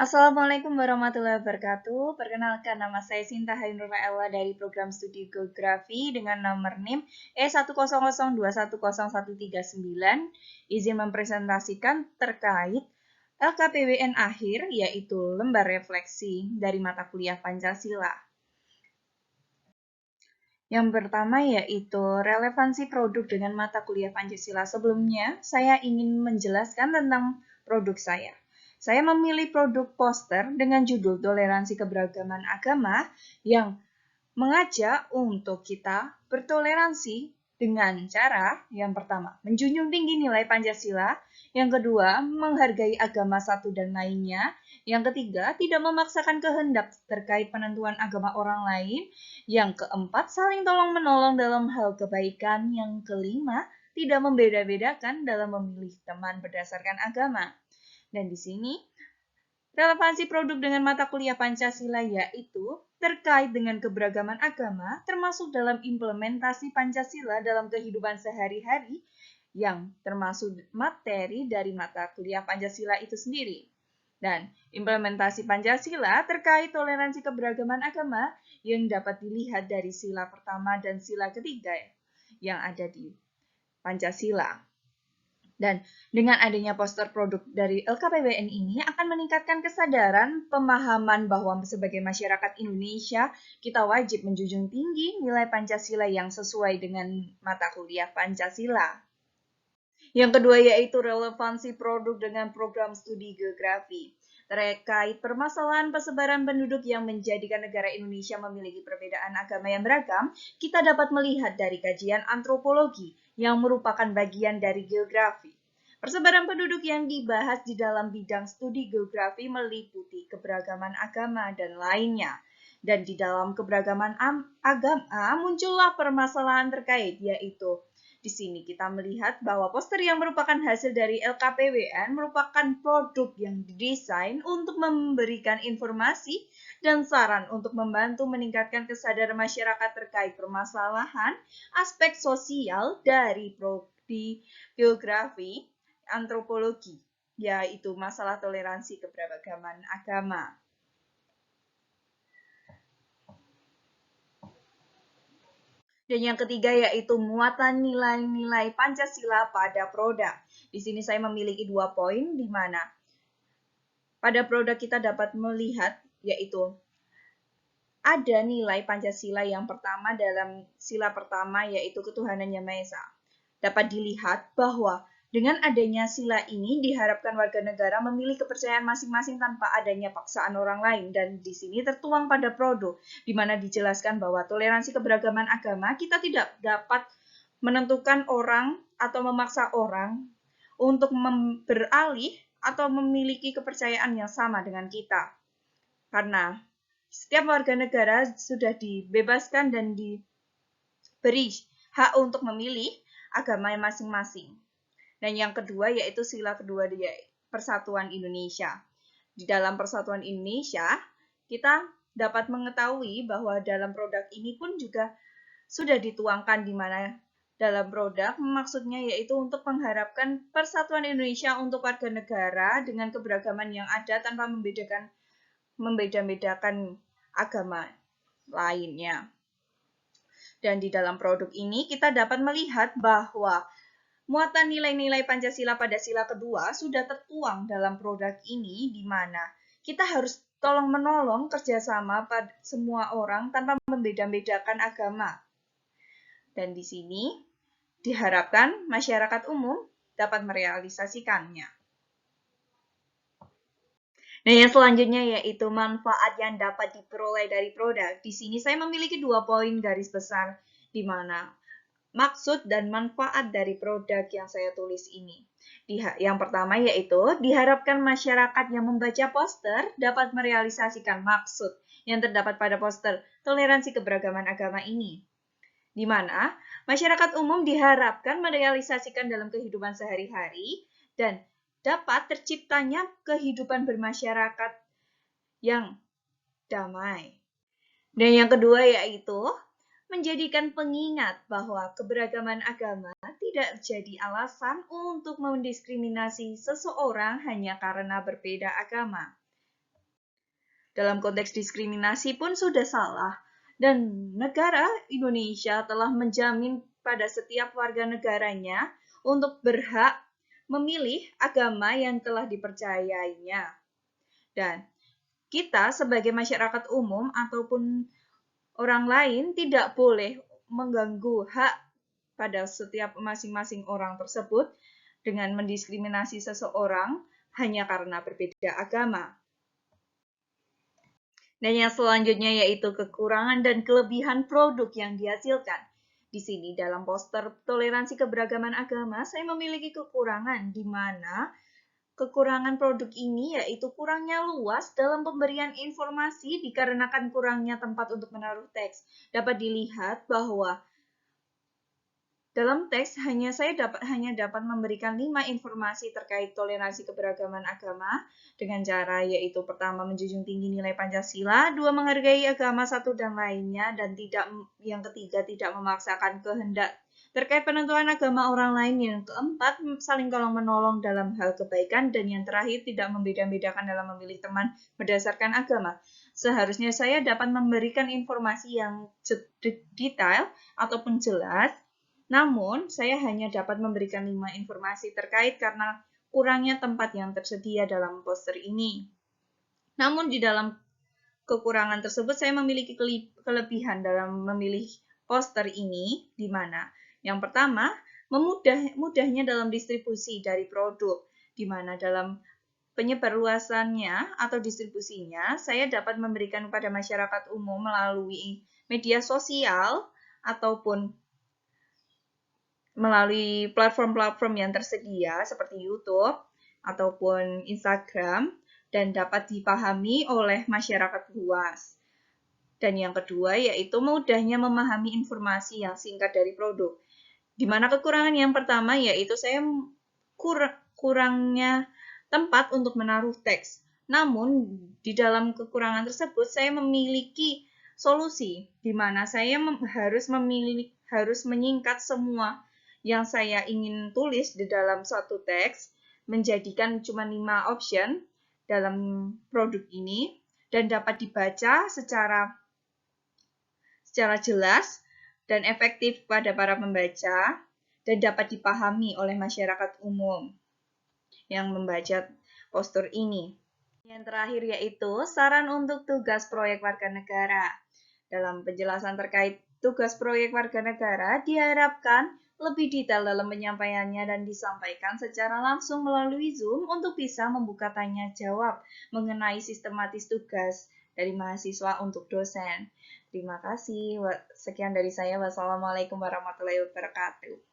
Assalamualaikum warahmatullahi wabarakatuh. Perkenalkan, nama saya Sinta Hainur Ella dari program studi Geografi dengan nomor NIM E100210139. Izin mempresentasikan terkait LKPWN akhir, yaitu lembar refleksi dari mata kuliah Pancasila. Yang pertama yaitu relevansi produk dengan mata kuliah Pancasila. Sebelumnya, saya ingin menjelaskan tentang produk saya. Saya memilih produk poster dengan judul Toleransi Keberagaman Agama yang mengajak untuk kita bertoleransi dengan cara yang pertama, menjunjung tinggi nilai Pancasila, yang kedua, menghargai agama satu dan lainnya, yang ketiga, tidak memaksakan kehendak terkait penentuan agama orang lain, yang keempat, saling tolong-menolong dalam hal kebaikan, yang kelima, tidak membeda-bedakan dalam memilih teman berdasarkan agama. Dan di sini, relevansi produk dengan mata kuliah Pancasila yaitu terkait dengan keberagaman agama, termasuk dalam implementasi Pancasila dalam kehidupan sehari-hari, yang termasuk materi dari mata kuliah Pancasila itu sendiri. Dan implementasi Pancasila terkait toleransi keberagaman agama yang dapat dilihat dari sila pertama dan sila ketiga yang ada di Pancasila. Dan dengan adanya poster produk dari LKPWN ini akan meningkatkan kesadaran pemahaman bahwa sebagai masyarakat Indonesia, kita wajib menjunjung tinggi nilai Pancasila yang sesuai dengan mata kuliah Pancasila. Yang kedua yaitu relevansi produk dengan program studi geografi. Terkait permasalahan persebaran penduduk yang menjadikan negara Indonesia memiliki perbedaan agama yang beragam, kita dapat melihat dari kajian antropologi yang merupakan bagian dari geografi. Persebaran penduduk yang dibahas di dalam bidang studi geografi meliputi keberagaman agama dan lainnya. Dan di dalam keberagaman agama muncullah permasalahan terkait, yaitu di sini kita melihat bahwa poster yang merupakan hasil dari LKPWN merupakan produk yang didesain untuk memberikan informasi dan saran untuk membantu meningkatkan kesadaran masyarakat terkait permasalahan aspek sosial dari prodi geografi antropologi, yaitu masalah toleransi keberagaman agama. Dan yang ketiga yaitu muatan nilai-nilai Pancasila pada produk. Di sini saya memiliki 2 poin di mana pada produk kita dapat melihat yaitu ada nilai Pancasila yang pertama dalam sila pertama yaitu ketuhanan Yang Maha Esa. Dapat dilihat bahwa dengan adanya sila ini diharapkan warga negara memilih kepercayaan masing-masing tanpa adanya paksaan orang lain, dan di sini tertuang pada produk di mana dijelaskan bahwa toleransi keberagaman agama kita tidak dapat menentukan orang atau memaksa orang untuk beralih atau memiliki kepercayaan yang sama dengan kita. Karena setiap warga negara sudah dibebaskan dan diberi hak untuk memilih agama masing-masing. Dan yang kedua yaitu sila kedua yaitu Persatuan Indonesia. Di dalam Persatuan Indonesia, kita dapat mengetahui bahwa dalam produk ini pun juga sudah dituangkan di mana dalam produk maksudnya yaitu untuk mengharapkan persatuan Indonesia untuk warga negara dengan keberagaman yang ada tanpa membeda-bedakan agama lainnya. Dan di dalam produk ini kita dapat melihat bahwa muatan nilai-nilai Pancasila pada sila kedua sudah tertuang dalam produk ini, di mana kita harus tolong-menolong kerjasama pada semua orang tanpa membeda-bedakan agama. Dan di sini diharapkan masyarakat umum dapat merealisasikannya. Nah, yang selanjutnya yaitu manfaat yang dapat diperoleh dari produk. Di sini saya memiliki 2 poin garis besar, di mana maksud dan manfaat dari produk yang saya tulis ini. Yang pertama yaitu diharapkan masyarakat yang membaca poster dapat merealisasikan maksud yang terdapat pada poster toleransi keberagaman agama ini. Di mana masyarakat umum diharapkan merealisasikan dalam kehidupan sehari-hari dan dapat terciptanya kehidupan bermasyarakat yang damai. Dan yang kedua yaitu menjadikan pengingat bahwa keberagaman agama tidak jadi alasan untuk mendiskriminasi seseorang hanya karena berbeda agama. Dalam konteks diskriminasi pun sudah salah. Dan negara Indonesia telah menjamin pada setiap warga negaranya untuk berhak memilih agama yang telah dipercayainya. Dan kita sebagai masyarakat umum ataupun orang lain tidak boleh mengganggu hak pada setiap masing-masing orang tersebut dengan mendiskriminasi seseorang hanya karena berbeda agama. Dan yang selanjutnya yaitu kekurangan dan kelebihan produk yang dihasilkan. Di sini dalam poster toleransi keberagaman agama, saya memiliki kekurangan di mana kekurangan produk ini yaitu kurangnya luas dalam pemberian informasi dikarenakan kurangnya tempat untuk menaruh teks. Dapat dilihat bahwa dalam teks saya hanya dapat memberikan 5 informasi terkait toleransi keberagaman agama dengan cara yaitu pertama menjunjung tinggi nilai Pancasila, dua menghargai agama satu dan lainnya, dan yang ketiga tidak memaksakan kehendak terkait penentuan agama orang lain, yang keempat saling tolong-menolong dalam hal kebaikan, dan yang terakhir tidak membeda-bedakan dalam memilih teman berdasarkan agama. Seharusnya saya dapat memberikan informasi yang detail ataupun jelas, namun saya hanya dapat memberikan 5 informasi terkait karena kurangnya tempat yang tersedia dalam poster ini. Namun di dalam kekurangan tersebut saya memiliki kelebihan dalam memilih poster ini, di mana yang pertama, mudahnya dalam distribusi dari produk, di mana dalam penyebarluasannya atau distribusinya, saya dapat memberikan kepada masyarakat umum melalui media sosial ataupun melalui platform-platform yang tersedia seperti YouTube ataupun Instagram dan dapat dipahami oleh masyarakat luas. Dan yang kedua yaitu mudahnya memahami informasi yang singkat dari produk. Di mana kekurangan yang pertama yaitu saya kurangnya tempat untuk menaruh teks. Namun di dalam kekurangan tersebut saya memiliki solusi di mana saya harus menyingkat semua yang saya ingin tulis di dalam satu teks, menjadikan cuma 5 option dalam produk ini dan dapat dibaca secara jelas dan efektif pada para pembaca dan dapat dipahami oleh masyarakat umum yang membaca poster ini. Yang terakhir yaitu saran untuk tugas proyek warga negara. Dalam penjelasan terkait tugas proyek warga negara diharapkan lebih detail dalam penyampaiannya dan disampaikan secara langsung melalui Zoom untuk bisa membuka tanya jawab mengenai sistematis tugas dari mahasiswa untuk dosen. Terima kasih. Sekian dari saya. Wassalamualaikum warahmatullahi wabarakatuh.